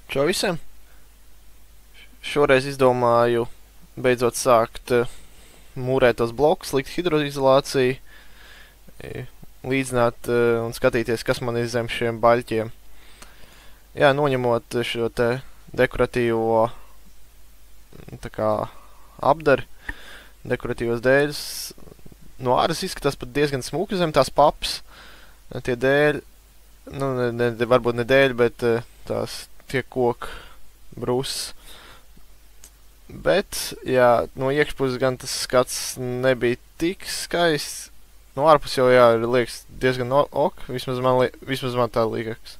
Čau visiem! Šoreiz izdomāju beidzot sākt mūrēt tos blokus, likt hidroizolāciju, līdzināt un skatīties, kas man ir zem šiem baļķiem. Jā, noņemot šo te dekoratīvo tā kā apdari, dekoratīvos dēļus. No āras izskatās pat diezgan smuki zem tās papas. Tie dēļi, varbūt ne dēļi, bet tie koku brūsas. Bet, jā, no iekšpuses gan tas skats nebija tik skaists. No ārpus jau, jā, liekas diezgan ok, vismaz man tā liekas.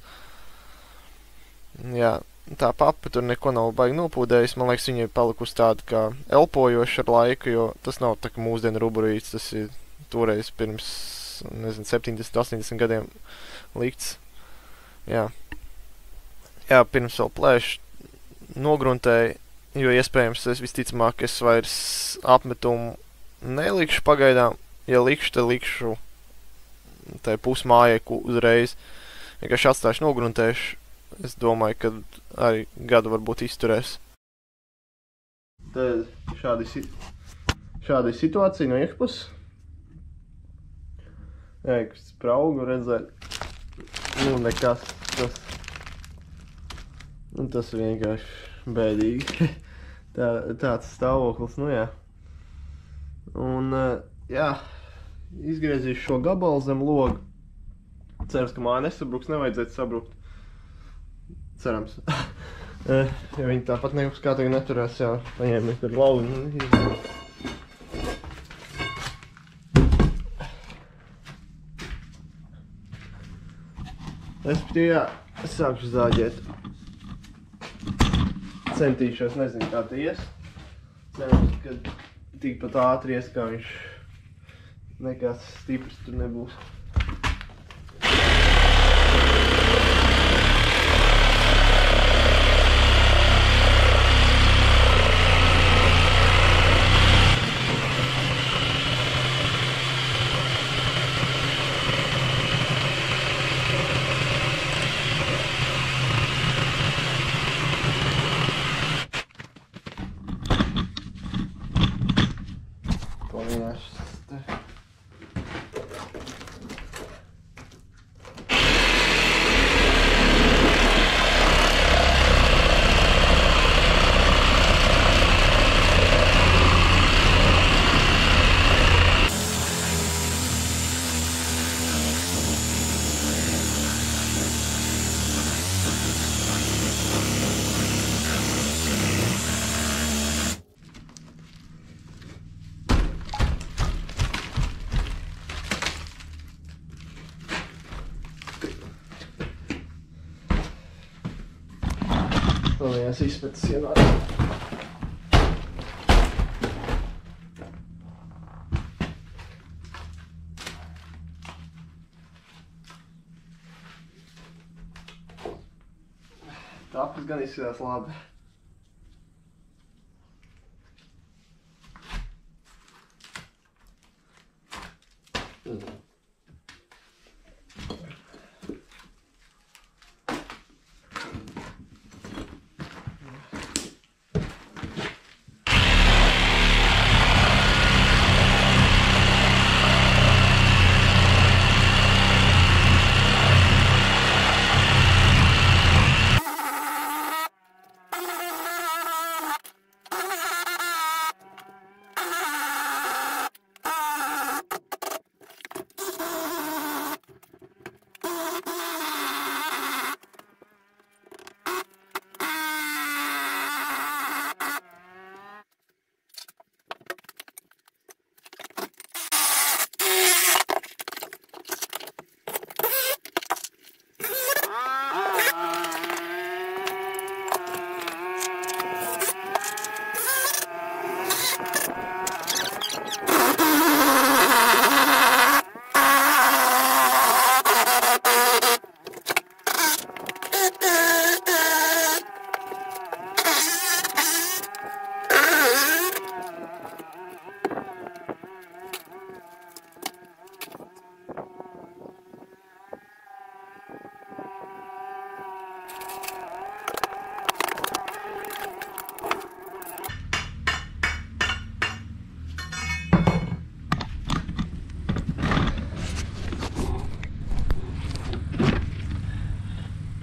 Jā, tā papa tur neko nav baigi nopūdējis. Man liekas, viņa ir palikusi tāda kā elpojoša ar laiku, jo tas nav tā kā mūsdienu ruburīts, tas ir toreiz pirms, 70, 80 gadiem likts. Jā, pirms vēl plēšu nogruntēju, jo iespējams es visticamāk es vairs apmetumu nelikšu pagaidām. Ja likšu, tad likšu tai pusmājai uzreiz. Vienkārši atstāšu nogruntēšu. Es domāju, ka arī gadu varbūt izturēs. Tad šāda ir situācija no iekšpuses. Kas spraugu redzēt. Nekas. Tas vienkārši bēdīgi. Tāds stāvoklis, jā. Un, jā, izgriezīšu šo gabalu zem logu. Cerams, ka māja nesabruks, nevajadzētu sabrukt. Cerams. Ja viņi tāpat nekas kā tagad neturēs, jā, paņēmies ar laugu. Respektīvi, jā, es sākšu zāģēt. Centīšos, nezinu, kā te ies. Cerams, ka tikpat ātri ies, kā viņš nekas stiprs tur nebūs. Paldies, izpētas ienāk. Tapas gan izskatās labi.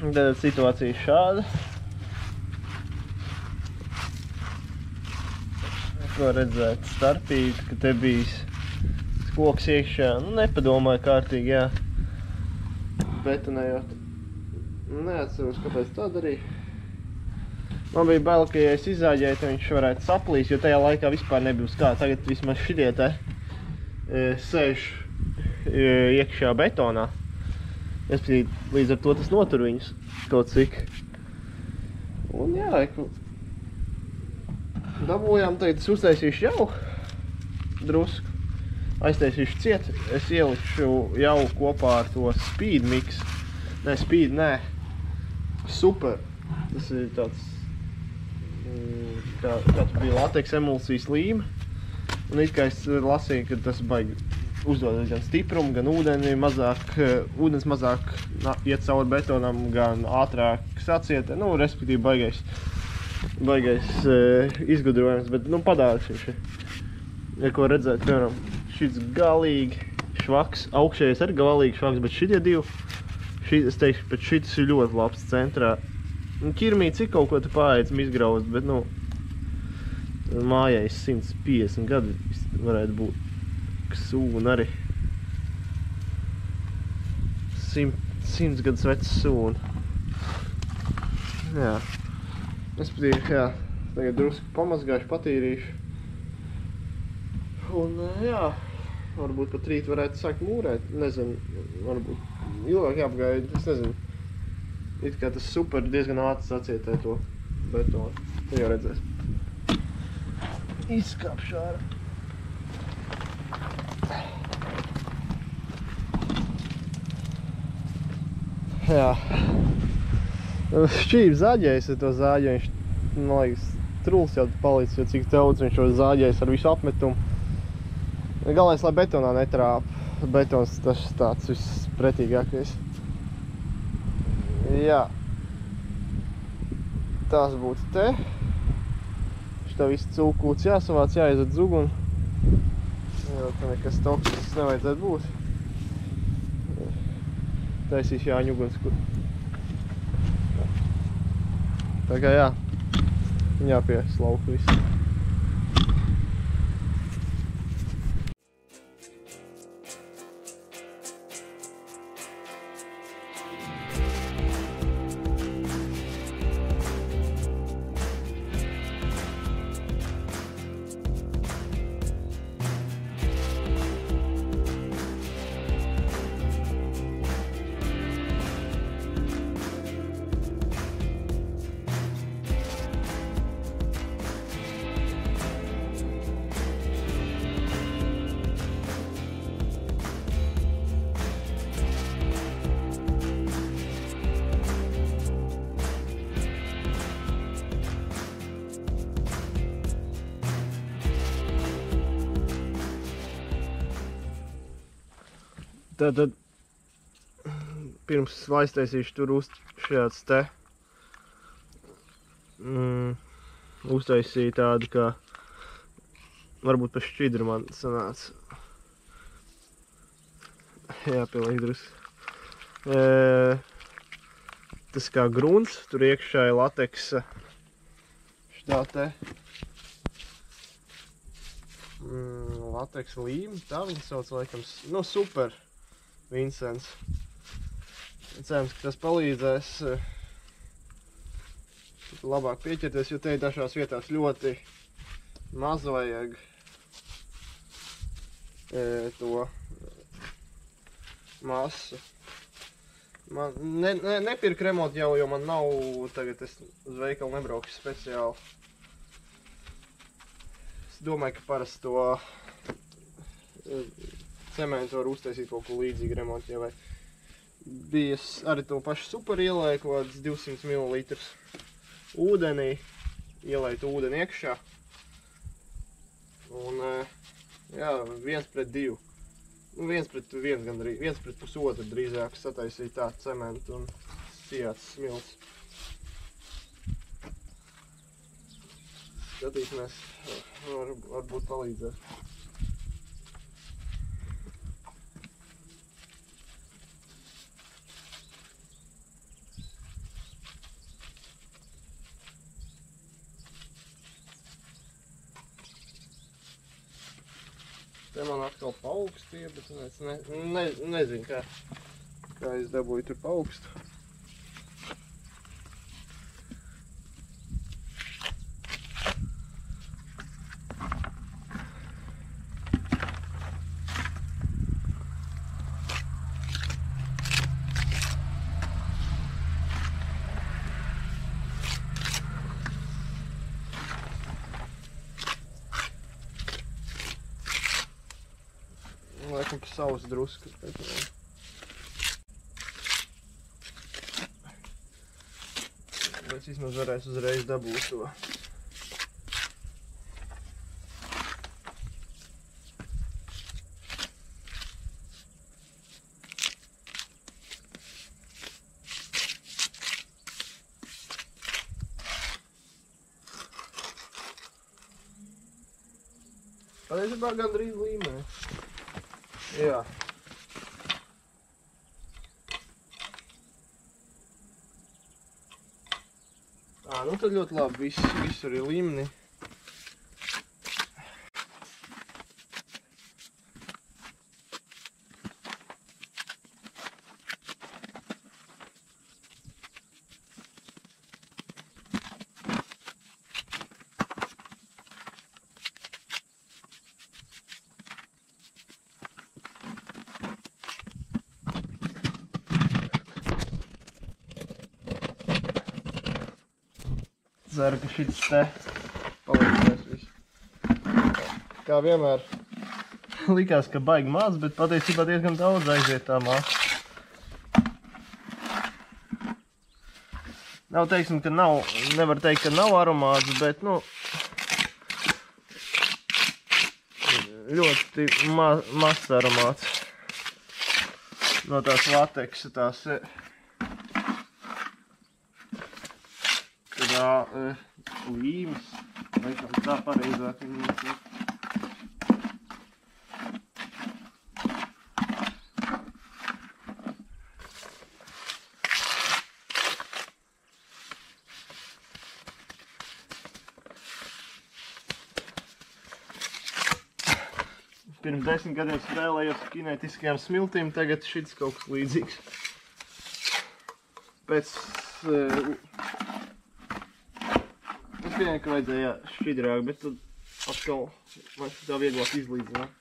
Tad situācija šāda. Var redzēt starpību, ka te bijis koks iekšā. Nu, nepadomāju kārtīgi, jā. Betonējot. Neatceros, kāpēc tā darīju. Man bija bail, ka ja es izāģēju, tad viņš varētu saplīst, jo tajā laikā vispār nebija uz kā. Tagad vismaz šitie te sēž iekšā betonā. Līdz ar to tas notur viņus kaut cik. Un jā, dabūjām, tagad es uztaisīšu jau drusku. Aiztaisīšu ciet. Es ielikšu jau kopā ar to Speed Mix. Nē. Super. Tas ir tāds, kāds bija lateks emulsijas līme. Un it kā es lasīju, ka tas baigi uzdod gan stiprumu, gan ūdens mazāk iet cauri betonam, gan ātrāk saciet. Nu, respektīvi baigais izgudrojums, bet, nu, padārgs viņš ir. Ja ko redzēt, piemēram, šits galīgi švaks, augšējais arī galīgi švaks, bet šitie divi, es teikšu, bet šitas ir ļoti labs centrā. Ķirmī cik kaut ko te pāēdam izgrauzt, bet, nu, mājai 150 gadi varētu būt. Sūna arī. 100 gadus vecs sūna. Jā. Es patīju, jā, tagad drusku pamazgāšu, patīrīšu. Un, jā, varbūt pat rīt varētu sākt mūrēt. Nezinu, varbūt ilgāk jāpagaida, es nezinu. It kā tas super diezgan ātri sacietē to betonu. Tu jau redzēs. Izskāpšu ārā. Jā. Šķīvi zaģējis ar to zāģi, viņš, man liekas, truls jau palicis, jo cik daudz viņš jau zāģējis ar visu apmetumu. Galvenais, lai betonā netrāp. Betons tas tāds vispretīgākais. Jā. Tas būtu te. Šitā viss cūkūts jāsavāc, jāizved zuguni. Jā, tā nekas toksisks nevajadzētu būt. Taisīšu Jāņu ugunskura. Tā kā jā, jāpieslauka viss. Tātad pirms aiztaisīšu tur šāds te uztaisīju tādu, kā varbūt pa šķidru man sanāca. Jāpieliek drusku. Tas kā grunts, tur iekšā ir lateksa šitā te lateksa līme, tā viņa sauc laikams, nu super. Vincents. Cerams, ka tas palīdzēs labāk pieķerties, jo te dažās vietās ļoti maz vajag to masu. Man nepirku remontu jau, jo man nav, tagad es uz veikalu nebraukšu speciāli. Es domāju, ka parasti to cementu var uztaisīt kaut ko līdzīgu remontiem, vai bija arī to pašu super ielēju, kaut kāds 200 ml ūdenī, ielēju to ūdeni iekšā, un, jā, 1:2, nu 1:1 gandrīz, 1:1 drīzāk sataisīja tā cementu un sijāts smilts. Skatīsimies, varbūt palīdzēs. Te man atkal paaugstī, bet es nezinu, kā es dabūju tur paaugstu. Laikam, ka savs druskas pēc vēl. Bet vismaz varēs uzreiz dabūt to. Patiesībā gandrīz līmē. Jā. Nu tad ļoti labi, visur ir līmeni. Ceru, ka šis te palīdzēs visu. Kā vienmēr likās, ka baigi maz, bet patiesībā diezgan daudz aiziet tā masa. Nav teiksim, ka nav, nevar teikt, ka nav aromāts, bet, nu, ļoti mazs aromāts no tās lateksa, tās līmes, vai kā tā pareizāk viņas ir. Pirms 10 gadiem spēlējos ar kinētiskajām smiltīm, tagad šis kaut kas līdzīgs. Es pieņemu, ka vajadzēja šķidrāk, bet tad atkal man tā vieglāk izlīdzināt.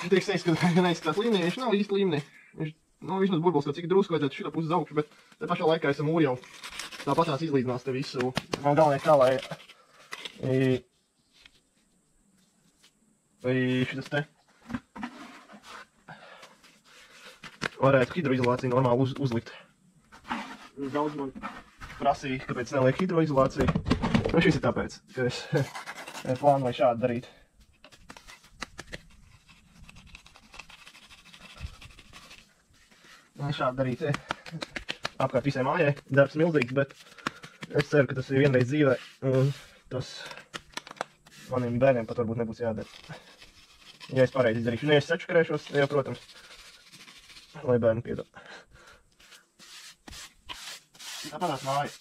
Tieks teiks, ka neizskatās līmenī, viņš nav īsti līmenī. Viņš, nu, vismaz burbulis, ka cik drusku vajadzētu šitā puses augšu, bet te pašā laikā esam mūri jau tāpatās izlīdzinās te visu. Man galvenais tā, lai šitas te varētu hidroizolāciju normāli uzlikt. Daudz man prasīja, kāpēc neliek hidroizolāciju. Nu, šis ir tāpēc, ka es plānoju šādi darīt. Šādi darīt apkārt visai mājai. Darbs milzīgs, bet es ceru, ka tas ir vienreiz dzīvē. Un tas maniem bērniem pat varbūt nebūs jādara. Ja es pareizi izdarīšu. Ja es sačakarēšos, jau, protams, lai bērni piedod. Tāpēc māja.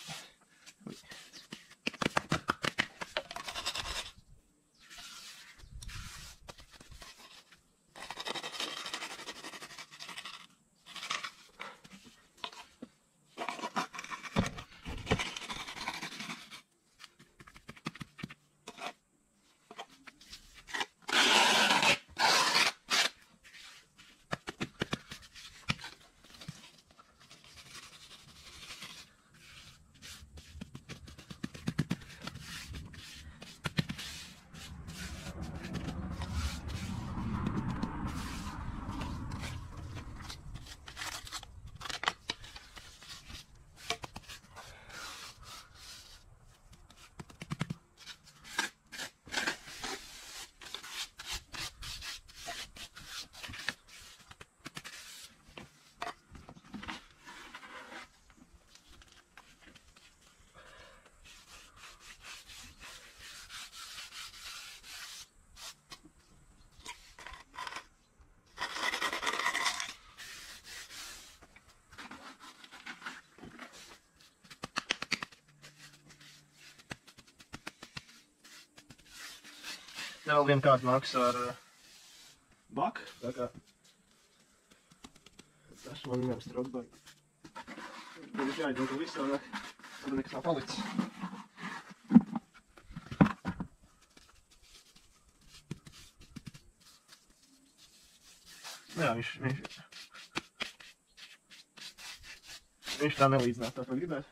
Te vēl viena kārta nāks ar baku, tā kā tas man nevis trokbāk. Tad ir jāiedod to visu, tad nekas nav palicis. Jā, viņš tā nelīdzinās, tā gribētu.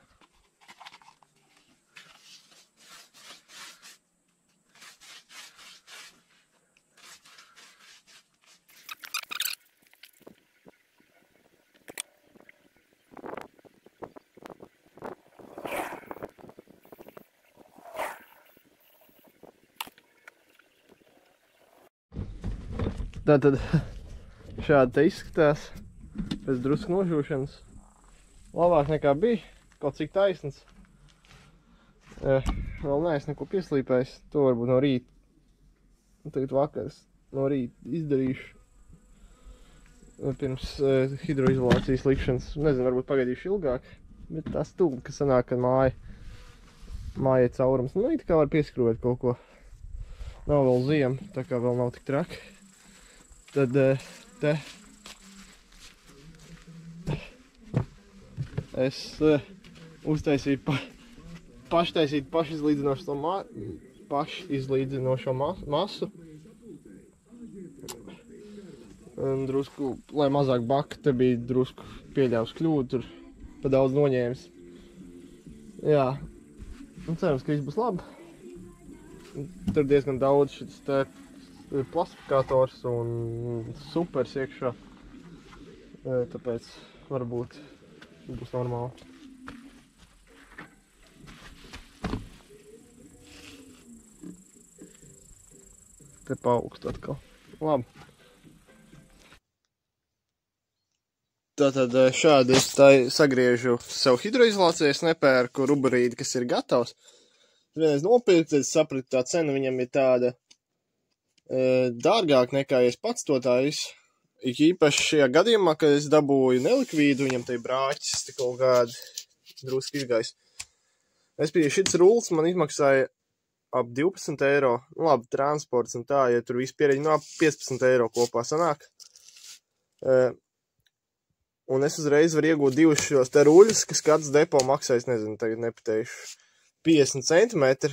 Tātad šādi te izskatās pēc drusku nožūšanas. Labāk nekā bija, kaut cik taisns. Vēl neesmu neko pieslīpējis, to varbūt no rīta. Tagad vakars no rīta izdarīšu. Pirms hidroizolācijas likšanas. Nezinu, varbūt pagaidīšu ilgāk, bet tā stulba, ka sanāk, ka mājai caurums. Nu, it kā var pieskrūvēt kaut ko. Nav vēl ziema, tā kā vēl nav tik traki. Tad te es uztaisīju pašizlīdzinošo masu. Un drusku, lai mazāk baka, te bija drusku pieļāvs kļūdu, tur pa daudz noņēmis. Jā, un cerams, ka viss būs labi. Tur diezgan daudz šis te plastifikators un supers iekšā, tāpēc varbūt būs normāli. Te paaugst atkal. Labi. Tātad šādi es sagriežu sev hidroizolāciju, es nepērku ruburīdi, kas ir gatavs. Vienreiz nopirkt, tad sapratu, tā cena viņam ir tāda dārgāk nekā es pats to taisu. Īpaši šajā gadījumā, kad es dabūju nelikvīdu, viņam te brāķis te kaut kādi drusku izgais. Es biju šits rulls, man izmaksāja ap 12 eiro. Nu, labi, transports un tā, ja tur viss pierēģi, ap 15 eiro kopā sanāk. Un es uzreiz varu iegūt divus šos te ruļus, kas katrs depo maksājas, nezinu, tagad nepateikšu, 50 centimetri.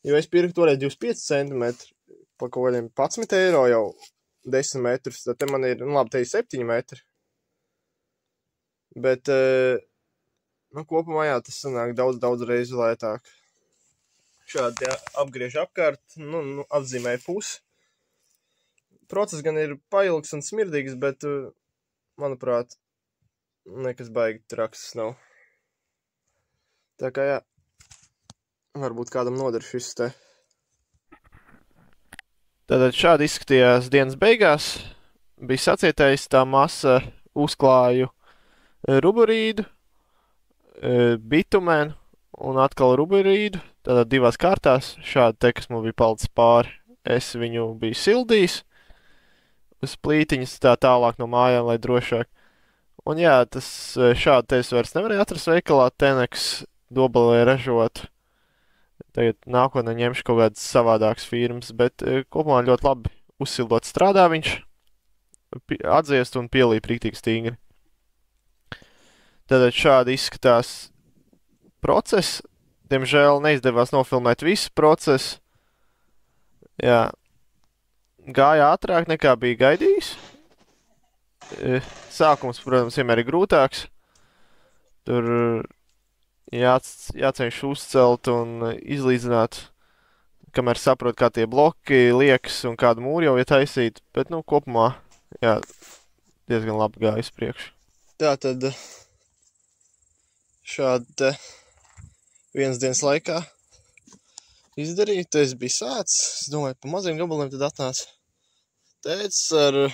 Jo es pirku toreiz 25 centimetri, pa kaut kādiem 11 eiro jau 10 metrus, tad te man ir, nu labi, te ir 7 metri. Bet, nu kopumā jā, tas sanāk daudz reizi lētāk. Šādi apgriež apkārt, nu atzīmēja pusi. Process gan ir pailgs un smirdīgs, bet, manuprāt, nekas baigi traks nav. Tā kā jā. Varbūt kādam noder šis te. Tātad šādi izskatījās dienas beigās. Bija sacietējis tā masa, uzklāju ruburīdu, bitumēnu un atkal ruburīdu. Tātad divās kārtās. Šādi te, kas man bija palicis pāri, es viņu biju sildījis uz plītiņas tā tālāk no mājām, lai drošāk. Un jā, tas šādi te es vairs nevarēju atrast veikalā, Teneks Dobelē ražot. Tagad nākotnē ņemšu kaut kādas savādākas firmas, bet kopumā ļoti labi uzsildot strādā viņš, atdziest un pielīp riktīgi stingri. Tātad šādi izskatās process. Diemžēl neizdevās nofilmēt visu procesu. Jā, gāja ātrāk nekā bija gaidījis. Sākums, protams, vienmēr ir grūtāks. Tur jāceņš uzcelt un izlīdzināt, kamēr saprot, kā tie bloki liekas un kādu mūru jau ir taisīt, bet, nu, kopumā, jā, diezgan labi gājis priekš. Tātad šādi te vienas dienas laikā izdarīt, es biju sācis, es domāju, pa maziem gabaliem tad atnāca tētis ar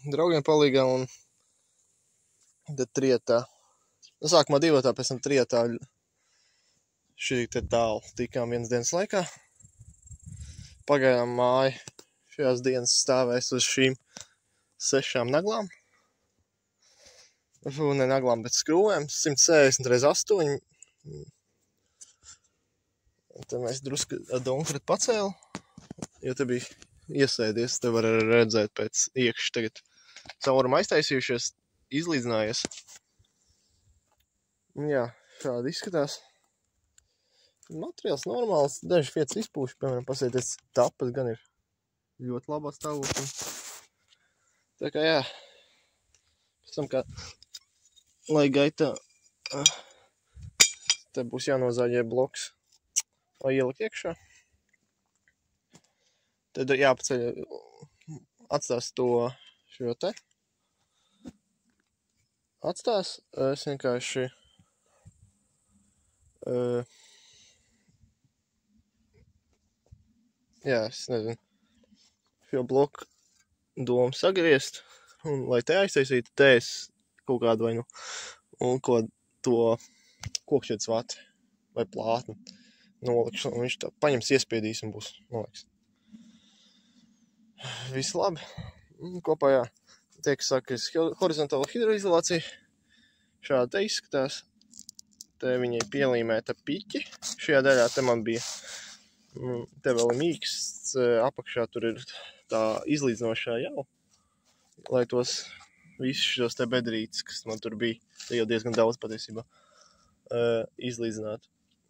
draugiem palīgā un tad trietā. Nu, sākumā divotā, pēc tam trietā šī te tālu tikām vienas dienas laikā. Pagaidām māja šajās dienas stāvēs uz šīm 6 naglām. Ne naglām, bet skrūvēm, 160 x 8. Te mēs drusku donkrat pacēlu, jo te bija iesēdies, te var redzēt pēc iekšķi tagad cauruma aiztaisījušies, izlīdzinājies. Jā, šādi izskatās. Materiāls normāls, daži vietas izpūši, piemēram, pasieties, tapas gan ir ļoti labā stāvoklī. Tā kā jā, pēc tam kā, lai gaitā, te būs jānozāģē bloks, lai ielikt iekšā. Tad jāpaceļ, atstās to šo te. Atstās, es vienkārši jā, es nezinu, šo bloku domu sagriezt, un lai te aiztaisītu, te es kaut kādu vai nu, un ko to kokšķietas vati vai plātni nolikšu, un viņš tā paņems iespiedīs un būs noliks. Viss labi. Kopā jā, tiek sakas horizontāla hidroizolācija, šādi te izskatās. Te viņai pielīmēta piķi. Šajā daļā te man bija, te vēl ir mīksts, apakšā tur ir tā izlīdzinošā jau, lai tos visus šos te bedrītes, kas man tur bija, te jau diezgan daudz patiesībā, izlīdzināt.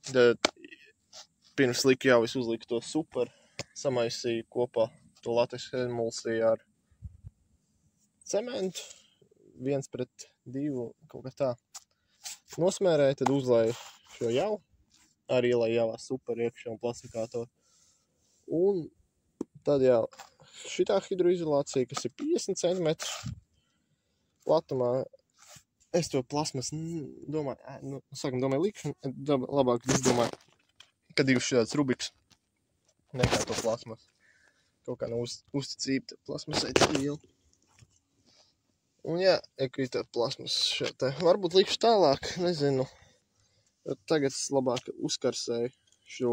Tad pirms liku jau es uzliku to super, samaisīju kopā to lateks emulsiju ar cementu, 1:2, kaut kā tā. Nosmērēju, tad uzlēju šo jau, arī ielēju javā super iekšā un plastikātoru. Un tad jā, šitā hidroizolācija, kas ir 50 cm platumā, es to plasmas domāju, domāju likšanu, labāk izdomāju, ka divas šādās rubiks nekā to plasmas. Kaut kā nav uzticība plasmasai tik liela. Un jā, ekrita plasmas šeit. Varbūt likšu tālāk, nezinu. Tagad es labāk uzkarsēju šo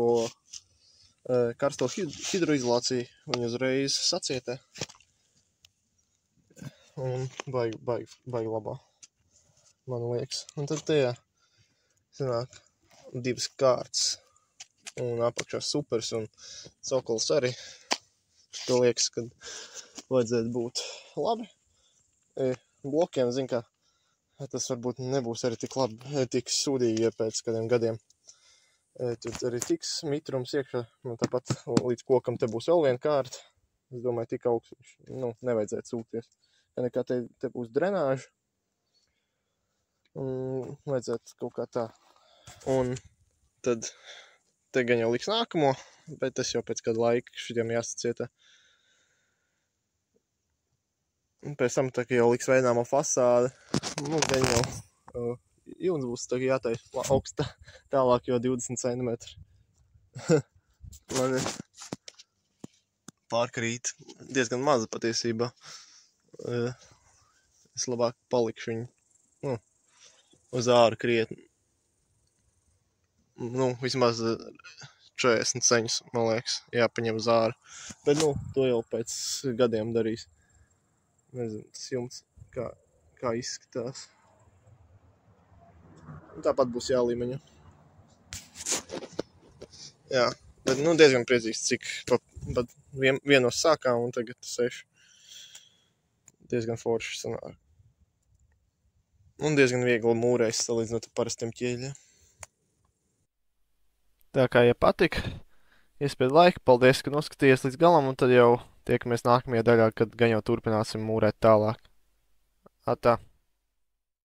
karsto hidroizolāciju un uzreiz sacietē. Un baigi labā, man liekas. Un tad tajā sanāk divas kārtas un apakšā supers un cokols arī. To liekas, kad vajadzētu būt labi. Blokiem, zin kā, tas varbūt nebūs arī tik labi, tik sūdīgi, ja pēc kādiem gadiem. Tur arī tiks mitrums iekšā, man tāpat līdz kokam te būs vēl viena kārta. Es domāju, tik augsts, nevajadzētu sūkties. Ja nekā te būs drenāža, un vajadzētu kaut kā tā. Un tad te gan jau liks nākamo, bet tas jau pēc kāda laika šitiem jāsacietā. Un pēc tam tā, ka jau liks veidāmo fasādi, gan jau jūns būs tā, ka jātais augsta tālāk jau 20 cm. Man ir pārkrīt diezgan maza patiesībā. Es labāk palikšu viņu uz āru krietni. Vismaz 40 ceņus, man liekas, jāpaņem uz āru. Bet, to jau pēc gadiem darīs. Nezinu, tas jumts kā izskatās. Un tāpat būs jālīmeņo. Jā, bet diezgan priecīgs, cik pat vienos sākām un tagad 6. Diezgan forši sanāk. Un diezgan viegli mūrēs salīdzinot ar parastiem ķieļiem. Tā kā, ja patika, iespied laiku, paldies, ka noskatījies līdz galam, un tad jau tiekamies nākamajā daļā, kad gan jau turpināsim mūrēt tālāk. Atā!